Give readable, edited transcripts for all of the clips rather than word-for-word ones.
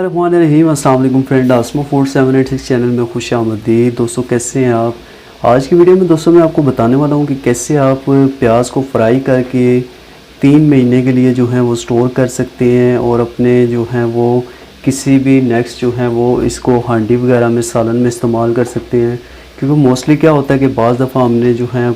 बिस्मिल्लाहिर्रहमानिर्रहीम। अस्सलाम वालेकुम फ्रेंड, आसमा फूड 786 चैनल में खुश आमदीद। दोस्तों कैसे हैं आप? आज की वीडियो में दोस्तों मैं आपको बताने वाला हूं कि कैसे आप प्याज को फ्राई करके 3 महीने के लिए जो है वो स्टोर कर सकते हैं और अपने जो है वो किसी भी नेक्स्ट जो है वो इसको हांडी वगैरह में सालन में इस्तेमाल कर सकते हैं। क्योंकि मोस्टली क्या होता है कि बाज़ दफ़ा हमने जो है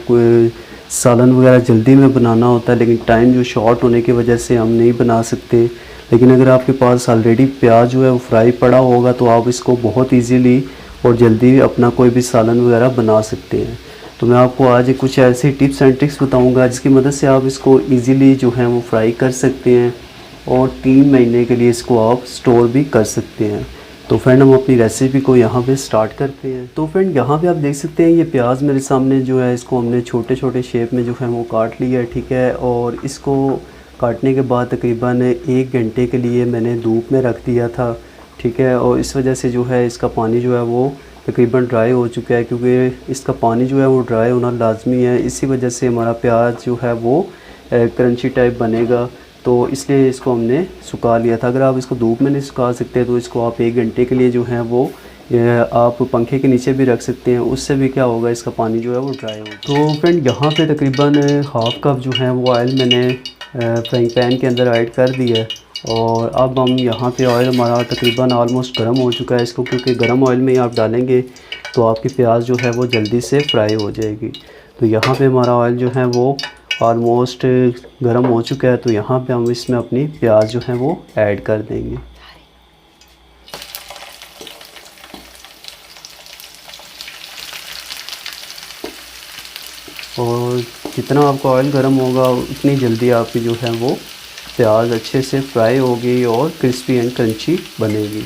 सालन वगैरह जल्दी में बनाना होता है, लेकिन टाइम जो शॉर्ट होने की वजह से हम नहीं बना सकते। लेकिन अगर आपके पास ऑलरेडी प्याज जो है वो फ्राई पड़ा होगा तो आप इसको बहुत इजीली और जल्दी अपना कोई भी सालन वगैरह बना सकते हैं। तो मैं आपको आज कुछ ऐसी टिप्स एंड ट्रिक्स बताऊंगा जिसकी मदद से आप इसको इजीली जो है वो फ्राई कर सकते हैं और 3 महीने के लिए इसको आप स्टोर भी कर सकते हैं। तो फ्रेंड हम अपनी रेसिपी को यहाँ पे स्टार्ट करते हैं। तो फ्रेंड यहाँ पे आप देख सकते हैं ये प्याज मेरे सामने जो है इसको हमने छोटे छोटे शेप में जो है वो काट लिया है, ठीक है। और इसको काटने के बाद तकरीबन 1 घंटे के लिए मैंने धूप में रख दिया था, ठीक है। और इस वजह से जो है इसका पानी जो है वो तकरीबन ड्राई हो चुका है, क्योंकि इसका पानी जो है वो ड्राई होना लाजमी है। इसी वजह से हमारा प्याज जो है वो क्रंची टाइप बनेगा, तो इसलिए इसको हमने सुखा लिया था। अगर आप इसको धूप में नहीं सुखा सकते तो इसको आप 1 घंटे के लिए जो है वो आप पंखे के नीचे भी रख सकते हैं। उससे भी क्या होगा, इसका पानी जो है वो ड्राई होगा। तो फ्रेंड यहाँ पे तकरीबन हाफ़ कप जो है वो ऑयल मैंने फ्राइंग पैन के अंदर ऐड कर दिया है। और अब हम यहाँ पे ऑयल हमारा तकरीबन ऑलमोस्ट गर्म हो चुका है। इसको क्योंकि गर्म ऑयल में ही आप डालेंगे तो आपकी प्याज जो है वो जल्दी से फ्राई हो जाएगी। तो यहाँ पे हमारा ऑयल जो है वो ऑलमोस्ट गर्म हो चुका है। तो यहाँ पे हम इसमें अपनी प्याज जो है वो ऐड कर देंगे। और जितना आपका ऑयल गर्म होगा उतनी जल्दी आपकी जो है वो प्याज अच्छे से फ्राई होगी और क्रिस्पी एंड क्रंची बनेगी।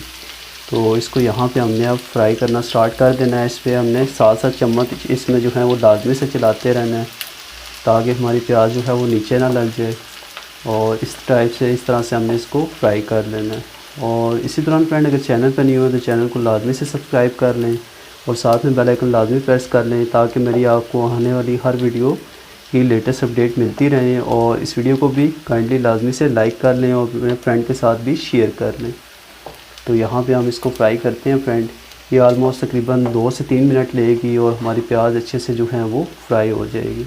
तो इसको यहाँ पे हमने अब फ्राई करना स्टार्ट कर देना है। इस पर हमने 7-7 चम्मच इसमें जो है वो लाजमी से चलाते रहना है ताकि हमारी प्याज जो है वो नीचे ना लग जाए। और इस तरह से हमने इसको फ्राई कर लेना है। और इसी तरह फ्रेंड अगर चैनल पर नहीं हो तो चैनल को लाजमी से सब्सक्राइब कर लें और साथ में बेल आइकन लाजमी प्रेस कर लें ताकि मेरी आपको आने वाली हर वीडियो की लेटेस्ट अपडेट मिलती रहे। और इस वीडियो को भी काइंडली लाजमी से लाइक कर लें और अपने फ्रेंड के साथ भी शेयर कर लें। तो यहाँ पे हम इसको फ्राई करते हैं फ्रेंड। ये ऑलमोस्ट तकरीबन 2 से 3 मिनट लेगी और हमारी प्याज अच्छे से जो है वो फ्राई हो जाएगी।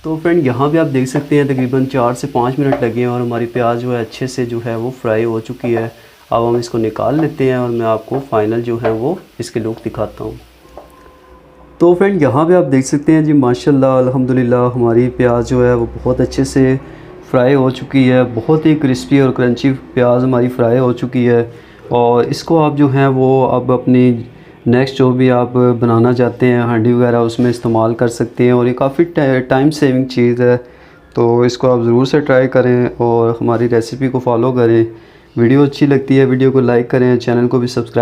तो फ्रेंड यहाँ पे आप देख सकते हैं तकरीबन 4 से 5 मिनट लगे हैं और हमारी प्याज जो है अच्छे से जो है वो फ्राई हो चुकी है। अब हम इसको निकाल लेते हैं और मैं आपको फ़ाइनल जो है वो इसके लुक दिखाता हूँ। तो फ्रेंड यहाँ पे आप देख सकते हैं जी माशाल्लाह अल्हम्दुलिल्लाह हमारी प्याज जो है वो बहुत अच्छे से फ्राई हो चुकी है। बहुत ही क्रिस्पी और क्रंची प्याज हमारी फ्राई हो चुकी है। और इसको आप जो है वो अब अपनी नेक्स्ट जो भी आप बनाना चाहते हैं हांडी वगैरह उसमें इस्तेमाल कर सकते हैं। और ये काफ़ी टाइम सेविंग चीज़ है, तो इसको आप ज़रूर से ट्राई करें और हमारी रेसिपी को फॉलो करें। वीडियो अच्छी लगती है वीडियो को लाइक करें, चैनल को भी सब्सक्राइब